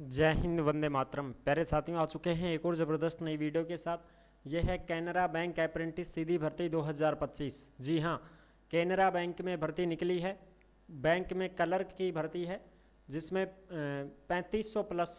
जय हिंद, वंदे मातरम। प्यारे साथियों, आ चुके हैं एक और ज़बरदस्त नई वीडियो के साथ। यह है कैनरा बैंक अप्रेंटिस सीधी भर्ती 2025। जी हाँ, कैनरा बैंक में भर्ती निकली है। बैंक में क्लर्क की भर्ती है, जिसमें 3500 प्लस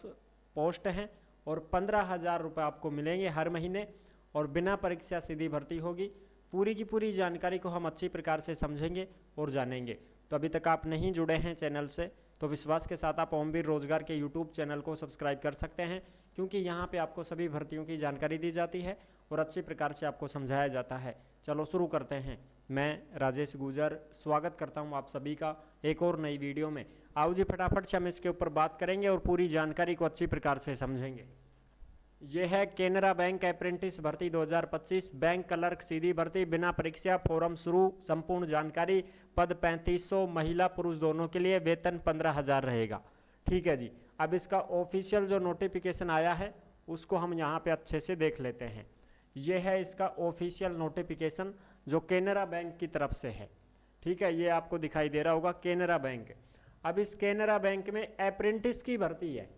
पोस्ट हैं और 15,000 रुपये आपको मिलेंगे हर महीने, और बिना परीक्षा सीधी भर्ती होगी। पूरी की पूरी जानकारी को हम अच्छी प्रकार से समझेंगे और जानेंगे। तो अभी तक आप नहीं जुड़े हैं चैनल से, तो विश्वास के साथ आप ओमवीर रोजगार के यूट्यूब चैनल को सब्सक्राइब कर सकते हैं, क्योंकि यहाँ पे आपको सभी भर्तियों की जानकारी दी जाती है और अच्छी प्रकार से आपको समझाया जाता है। चलो शुरू करते हैं। मैं राजेश गुजर स्वागत करता हूँ आप सभी का एक और नई वीडियो में। आओ जी, फटाफट से हम इसके ऊपर बात करेंगे और पूरी जानकारी को अच्छी प्रकार से समझेंगे। यह है कैनरा बैंक अप्रेंटिस भर्ती 2025, बैंक क्लर्क सीधी भर्ती, बिना परीक्षा, फॉर्म शुरू, संपूर्ण जानकारी। पद 3500, महिला पुरुष दोनों के लिए, वेतन 15,000 रहेगा। ठीक है जी। अब इसका ऑफिशियल जो नोटिफिकेशन आया है उसको हम यहाँ पे अच्छे से देख लेते हैं। यह है इसका ऑफिशियल नोटिफिकेशन जो कैनरा बैंक की तरफ से है। ठीक है, ये आपको दिखाई दे रहा होगा कैनरा बैंक। अब इस कैनरा बैंक में अप्रेंटिस की भर्ती है,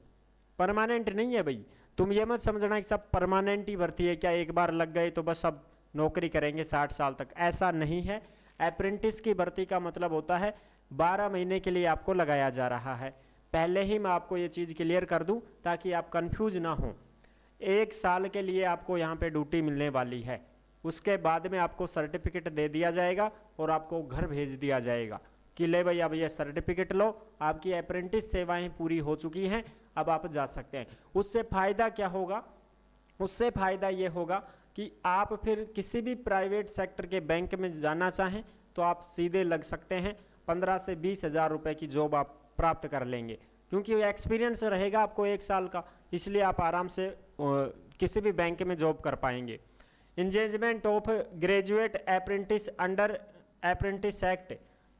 परमानेंट नहीं है भाई। तुम ये मत समझना कि सब परमानेंट ही भर्ती है, क्या एक बार लग गए तो बस सब नौकरी करेंगे 60 साल तक, ऐसा नहीं है। अप्रेंटिस की भर्ती का मतलब होता है 12 महीने के लिए आपको लगाया जा रहा है। पहले ही मैं आपको ये चीज़ क्लियर कर दूं ताकि आप कंफ्यूज ना हो। 1 साल के लिए आपको यहाँ पे ड्यूटी मिलने वाली है, उसके बाद में आपको सर्टिफिकेट दे दिया जाएगा और आपको घर भेज दिया जाएगा कि ले भाई अब ये सर्टिफिकेट लो, आपकी अप्रेंटिस सेवाएं पूरी हो चुकी हैं, अब आप जा सकते हैं। उससे फ़ायदा क्या होगा? उससे फ़ायदा ये होगा कि आप फिर किसी भी प्राइवेट सेक्टर के बैंक में जाना चाहें तो आप सीधे लग सकते हैं। 15 से 20 हज़ार रुपये की जॉब आप प्राप्त कर लेंगे, क्योंकि एक्सपीरियंस रहेगा आपको 1 साल का, इसलिए आप आराम से किसी भी बैंक में जॉब कर पाएंगे। Engagement of graduate apprentice under apprentice act,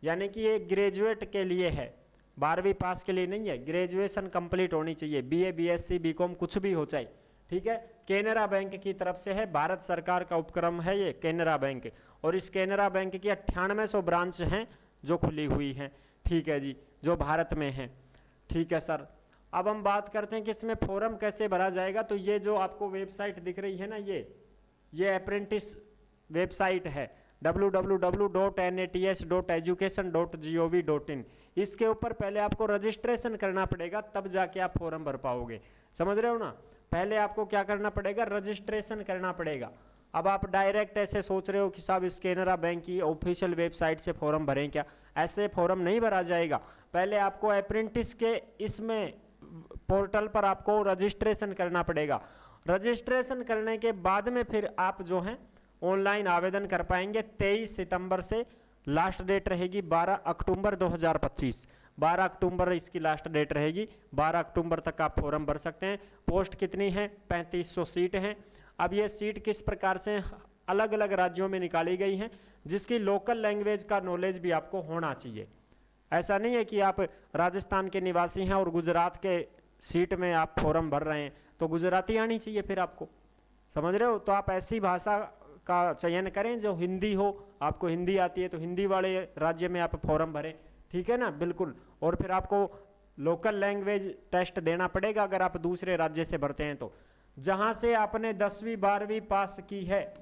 यानी कि ये ग्रेजुएट के लिए है, 12वीं पास के लिए नहीं है। ग्रेजुएशन कंप्लीट होनी चाहिए, BA BSc BCom कुछ भी हो चाहे। ठीक है, कैनरा बैंक की तरफ से है, भारत सरकार का उपक्रम है ये कैनरा बैंक। और इस कैनरा बैंक की 9800 ब्रांच हैं जो खुली हुई हैं। ठीक है जी, जो भारत में हैं। ठीक है सर, अब हम बात करते हैं कि इसमें फॉर्म कैसे भरा जाएगा। तो ये जो आपको वेबसाइट दिख रही है ना, ये अप्रेंटिस वेबसाइट है www.nats.education.gov.in। इसके ऊपर पहले आपको रजिस्ट्रेशन करना पड़ेगा, तब जाके आप फॉर्म भर पाओगे। समझ रहे हो ना? पहले आपको क्या करना पड़ेगा? रजिस्ट्रेशन करना पड़ेगा। अब आप डायरेक्ट ऐसे सोच रहे हो कि साहब इस कैनरा बैंक की ऑफिशियल वेबसाइट से फॉर्म भरें क्या? ऐसे फॉर्म नहीं भरा जाएगा। पहले आपको अप्रेंटिस के इसमें पोर्टल पर आपको रजिस्ट्रेशन करना पड़ेगा। रजिस्ट्रेशन करने के बाद में फिर आप जो हैं ऑनलाइन आवेदन कर पाएंगे। 23 सितंबर से लास्ट डेट रहेगी 12 अक्टूबर 2025। 12 अक्टूबर इसकी लास्ट डेट रहेगी। 12 अक्टूबर तक आप फॉर्म भर सकते हैं। पोस्ट कितनी है? 3500 सीट हैं। अब ये सीट किस प्रकार से अलग अलग राज्यों में निकाली गई हैं, जिसकी लोकल लैंग्वेज का नॉलेज भी आपको होना चाहिए। ऐसा नहीं है कि आप राजस्थान के निवासी हैं और गुजरात के सीट में आप फॉर्म भर रहे हैं तो गुजराती आनी चाहिए फिर आपको। समझ रहे हो? तो आप ऐसी भाषा का चयन करें जो हिंदी हो। आपको हिंदी आती है तो हिंदी वाले राज्य में आप फॉर्म भरें। ठीक है ना? बिल्कुल। और फिर आपको लोकल लैंग्वेज टेस्ट देना पड़ेगा अगर आप दूसरे राज्य से भरते हैं तो। जहां से आपने 10वीं 12वीं पास की है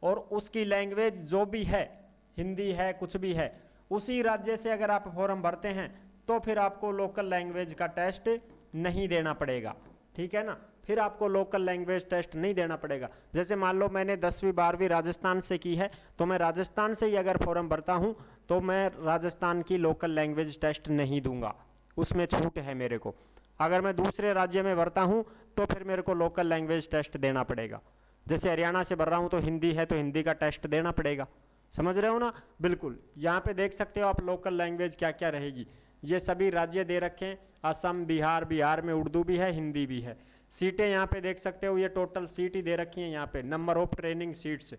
और उसकी लैंग्वेज जो भी है, हिंदी है कुछ भी है, उसी राज्य से अगर आप फॉर्म भरते हैं तो फिर आपको लोकल लैंग्वेज का टेस्ट नहीं देना पड़ेगा। ठीक है ना? फिर आपको लोकल लैंग्वेज टेस्ट नहीं देना पड़ेगा। जैसे मान लो मैंने 10वीं 12वीं राजस्थान से की है, तो मैं राजस्थान से ही अगर फॉर्म भरता हूं तो मैं राजस्थान की लोकल लैंग्वेज टेस्ट नहीं दूंगा, उसमें छूट है मेरे को। अगर मैं दूसरे राज्य में भरता हूं तो फिर मेरे को लोकल लैंग्वेज टेस्ट देना पड़ेगा। जैसे हरियाणा से भर रहा हूं तो हिंदी है तो हिंदी का टेस्ट देना पड़ेगा। समझ रहे हो ना? बिल्कुल। यहाँ पे देख सकते हो आप लोकल लैंग्वेज क्या क्या रहेगी। ये सभी राज्य दे रखे हैं, असम, बिहार। बिहार में उर्दू भी है, हिंदी भी है। सीटें यहाँ पे देख सकते हो, ये टोटल सीट ही दे रखी हैं यहाँ पे। नंबर ऑफ ट्रेनिंग सीट्स,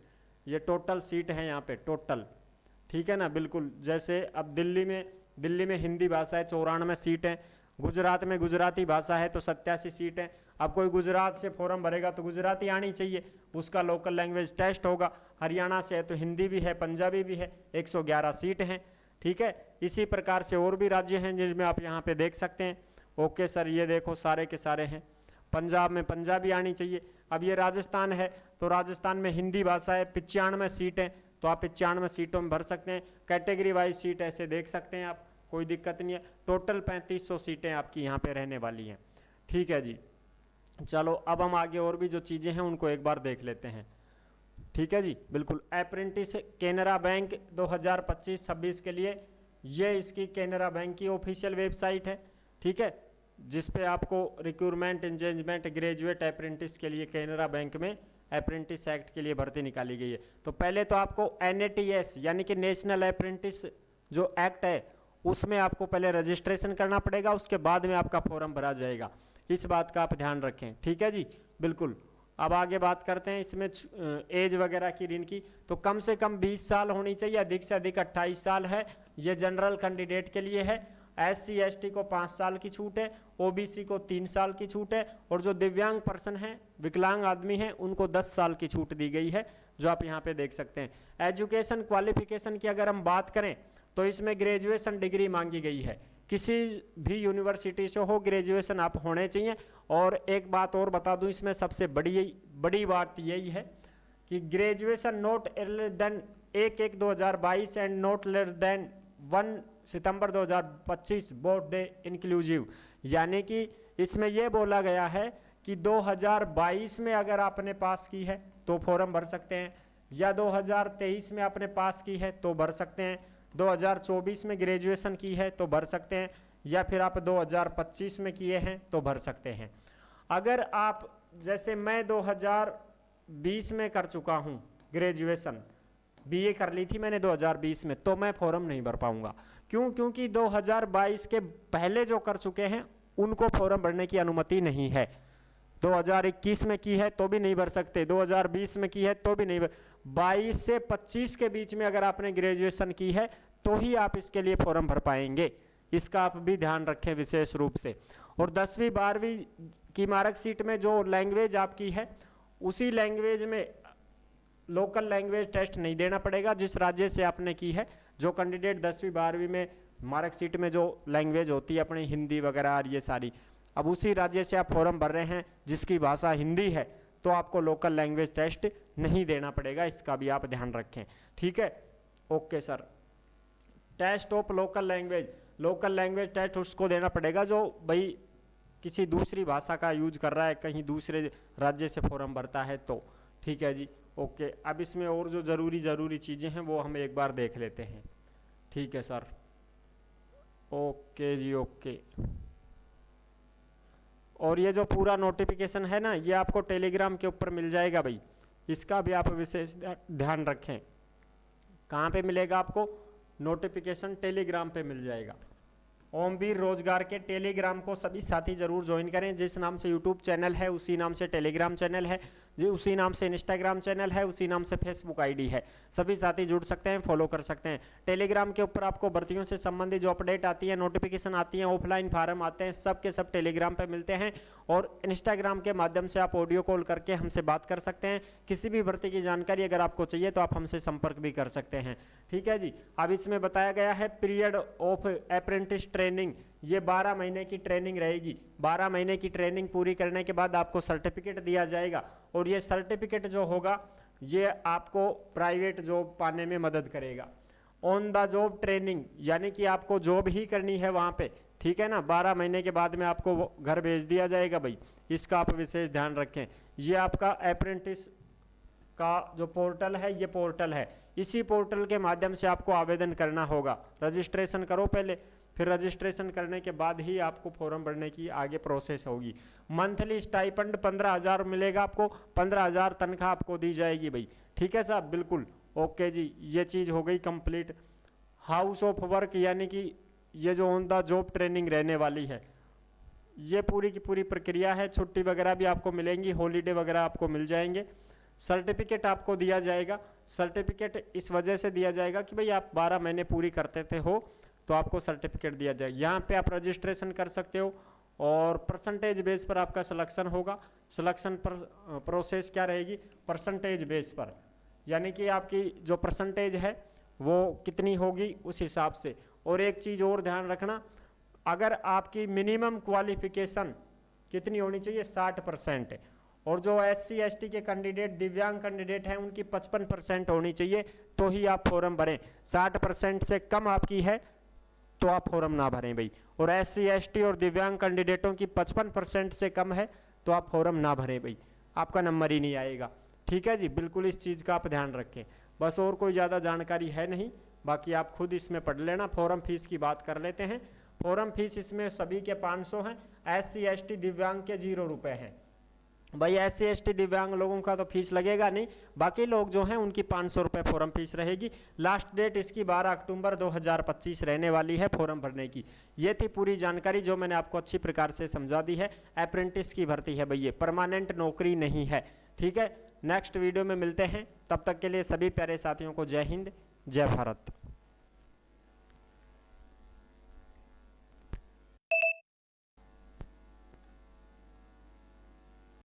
ये टोटल सीट है यहाँ पे, टोटल। ठीक है ना? बिल्कुल। जैसे अब दिल्ली में हिंदी भाषा है, 94 सीट हैं। गुजरात में गुजराती भाषा है तो 87 सीट हैं। अब कोई गुजरात से फॉर्म भरेगा तो गुजराती आनी चाहिए, उसका लोकल लैंग्वेज टेस्ट होगा। हरियाणा से है तो हिंदी भी है, पंजाबी भी है। 111 सीट हैं। ठीक है? इसी प्रकार से और भी राज्य हैं जिनमें आप यहाँ पे देख सकते हैं। ओके सर, ये देखो सारे के सारे हैं। पंजाब में पंजाबी आनी चाहिए। अब ये राजस्थान है तो राजस्थान में हिंदी भाषा है, 95 सीटें, तो आप 95 सीटों में भर सकते हैं। कैटेगरी वाइज सीट ऐसे देख सकते हैं आप, कोई दिक्कत नहीं है। टोटल 3500 सीटें आपकी यहाँ पे रहने वाली हैं। ठीक है जी, चलो अब हम आगे और भी जो चीज़ें हैं उनको एक बार देख लेते हैं। ठीक है जी, बिल्कुल। अप्रेंटिस कैनरा बैंक 2025-26 के लिए ये इसकी कैनरा बैंक की ऑफिशियल वेबसाइट है। ठीक है, जिस पे आपको रिक्रूटमेंट इंगेजमेंट ग्रेजुएट अप्रेंटिस के लिए कैनरा बैंक में अप्रेंटिस एक्ट के लिए भर्ती निकाली गई है। तो पहले तो आपको NATS यानी कि नेशनल अप्रेंटिस जो एक्ट है उसमें आपको पहले रजिस्ट्रेशन करना पड़ेगा, उसके बाद में आपका फॉर्म भरा जाएगा। इस बात का आप ध्यान रखें। ठीक है जी, बिल्कुल। अब आगे बात करते हैं इसमें एज वगैरह की ऋण की। तो कम से कम 20 साल होनी चाहिए, अधिक से अधिक 28 साल है। ये जनरल कैंडिडेट के लिए है। SC ST को 5 साल की छूट है, OBC को 3 साल की छूट है, और जो दिव्यांग पर्सन हैं, विकलांग आदमी हैं, उनको 10 साल की छूट दी गई है, जो आप यहाँ पे देख सकते हैं। एजुकेशन क्वालिफिकेशन की अगर हम बात करें तो इसमें ग्रेजुएशन डिग्री मांगी गई है। किसी भी यूनिवर्सिटी से हो, ग्रेजुएशन आप होने चाहिए। और एक बात और बता दूं, इसमें सबसे बड़ी बात यही है कि graduation not earlier than 1/1/2022 and not less than 1 सितंबर 2025 बोर्ड डे इंक्लूसिव। यानी कि इसमें यह बोला गया है कि 2022 में अगर आपने पास की है तो फॉर्म भर सकते हैं, या 2023 में आपने पास की है तो भर सकते हैं, 2024 में ग्रेजुएशन की है तो भर सकते हैं, या फिर आप 2025 में किए हैं तो भर सकते हैं। अगर आप, जैसे मैं 2020 में कर चुका हूं ग्रेजुएशन, BA कर ली थी मैंने 2020 में, तो मैं फॉर्म नहीं भर पाऊंगा। क्यों? क्योंकि 2022 के पहले जो कर चुके हैं उनको फॉर्म भरने की अनुमति नहीं है। 2021 में की है तो भी नहीं भर सकते, 2020 में की है तो भी नहीं भर, 22 से 25 के बीच में अगर आपने ग्रेजुएशन की है तो ही आप इसके लिए फॉर्म भर पाएंगे। इसका आप भी ध्यान रखें विशेष रूप से। और 10वीं 12वीं की मार्कशीट में जो लैंग्वेज आपकी है, उसी लैंग्वेज में लोकल लैंग्वेज टेस्ट नहीं देना पड़ेगा जिस राज्य से आपने की है। जो कैंडिडेट 10वीं 12वीं में मार्कशीट में जो लैंग्वेज होती है अपनी हिंदी वगैरह और ये सारी, अब उसी राज्य से आप फॉर्म भर रहे हैं जिसकी भाषा हिंदी है, तो आपको लोकल लैंग्वेज टेस्ट नहीं देना पड़ेगा। इसका भी आप ध्यान रखें। ठीक है, okay sir. Test of local language test उसको देना पड़ेगा जो भाई किसी दूसरी भाषा का यूज कर रहा है, कहीं दूसरे राज्य से फॉर्म भरता है तो। ठीक है जी, ओके। अब इसमें और जो ज़रूरी चीज़ें हैं वो हम एक बार देख लेते हैं। ठीक है सर, ओके जी, ओके। और ये जो पूरा नोटिफिकेशन है ना, ये आपको टेलीग्राम के ऊपर मिल जाएगा भाई, इसका भी आप विशेष ध्यान रखें। कहाँ पे मिलेगा आपको नोटिफिकेशन? टेलीग्राम पे मिल जाएगा। ओमवीर रोजगार के टेलीग्राम को सभी साथी जरूर ज्वाइन करें। जिस नाम से यूट्यूब चैनल है उसी नाम से टेलीग्राम चैनल है, उसी नाम से इंस्टाग्राम चैनल है, उसी नाम से फेसबुक आईडी है। सभी साथी जुड़ सकते हैं, फॉलो कर सकते हैं। टेलीग्राम के ऊपर आपको भर्तियों से संबंधित जो अपडेट आती है, नोटिफिकेशन आती है, ऑफलाइन फार्म आते हैं, सब के सब टेलीग्राम पर मिलते हैं। और इंस्टाग्राम के माध्यम से आप ऑडियो कॉल करके हमसे बात कर सकते हैं। किसी भी भर्ती की जानकारी अगर आपको चाहिए तो आप हमसे संपर्क भी कर सकते हैं। ठीक है जी। अब इसमें बताया गया है पीरियड ऑफ अप्रेंटिस ट्रेनिंग, ये 12 महीने की ट्रेनिंग रहेगी। 12 महीने की ट्रेनिंग पूरी करने के बाद आपको सर्टिफिकेट दिया जाएगा, और ये सर्टिफिकेट जो होगा ये आपको प्राइवेट जॉब पाने में मदद करेगा। ऑन द जॉब ट्रेनिंग, यानी कि आपको जॉब ही करनी है वहाँ पे। ठीक है ना, 12 महीने के बाद में आपको घर भेज दिया जाएगा भाई, इसका आप विशेष ध्यान रखें। ये आपका अप्रेंटिस का जो पोर्टल है, ये पोर्टल है, इसी पोर्टल के माध्यम से आपको आवेदन करना होगा। रजिस्ट्रेशन करो पहले, फिर रजिस्ट्रेशन करने के बाद ही आपको फॉर्म भरने की आगे प्रोसेस होगी। मंथली स्टाइपेंड 15,000 मिलेगा आपको, 15,000 तनख्वाह आपको दी जाएगी भाई। ठीक है साहब, बिल्कुल ओके जी। ये चीज़ हो गई कंप्लीट। हाउस ऑफ वर्क, यानी कि ये जो ऑन द जॉब ट्रेनिंग रहने वाली है, ये पूरी की पूरी प्रक्रिया है। छुट्टी वगैरह भी आपको मिलेंगी, हॉलीडे वगैरह आपको मिल जाएंगे। सर्टिफिकेट आपको दिया जाएगा। सर्टिफिकेट इस वजह से दिया जाएगा कि भाई आप 12 महीने पूरी करते थे हो, तो आपको सर्टिफिकेट दिया जाएगा। यहाँ पे आप रजिस्ट्रेशन कर सकते हो, और परसेंटेज बेस पर आपका सिलेक्शन होगा। सिलेक्शन पर प्रोसेस क्या रहेगी? परसेंटेज बेस पर, यानी कि आपकी जो परसेंटेज है वो कितनी होगी उस हिसाब से। और एक चीज़ और ध्यान रखना, अगर आपकी मिनिमम क्वालिफिकेशन कितनी होनी चाहिए, 60%, और जो SC ST के कैंडिडेट, दिव्यांग कैंडिडेट हैं, उनकी 55% होनी चाहिए, तो ही आप फॉर्म भरें। 60% से कम आपकी है तो आप फॉर्म ना भरें भाई। और SC ST और दिव्यांग कैंडिडेटों की 55% से कम है तो आप फॉर्म ना भरें भाई, आपका नंबर ही नहीं आएगा। ठीक है जी, बिल्कुल इस चीज़ का आप ध्यान रखें। बस और कोई ज़्यादा जानकारी है नहीं, बाकी आप खुद इसमें पढ़ लेना। फॉर्म फीस की बात कर लेते हैं। फॉर्म फीस इसमें सभी के 500 हैं, SC ST दिव्यांग के 0 रुपये हैं भाई। SC ST दिव्यांग लोगों का तो फीस लगेगा नहीं, बाकी लोग जो हैं उनकी 500 रुपये फॉर्म फीस रहेगी। लास्ट डेट इसकी 12 अक्टूबर 2025 रहने वाली है फॉर्म भरने की। ये थी पूरी जानकारी जो मैंने आपको अच्छी प्रकार से समझा दी है। अप्रेंटिस की भर्ती है भाई, ये परमानेंट नौकरी नहीं है। ठीक है, नेक्स्ट वीडियो में मिलते हैं, तब तक के लिए सभी प्यारे साथियों को जय हिंद, जय भारत।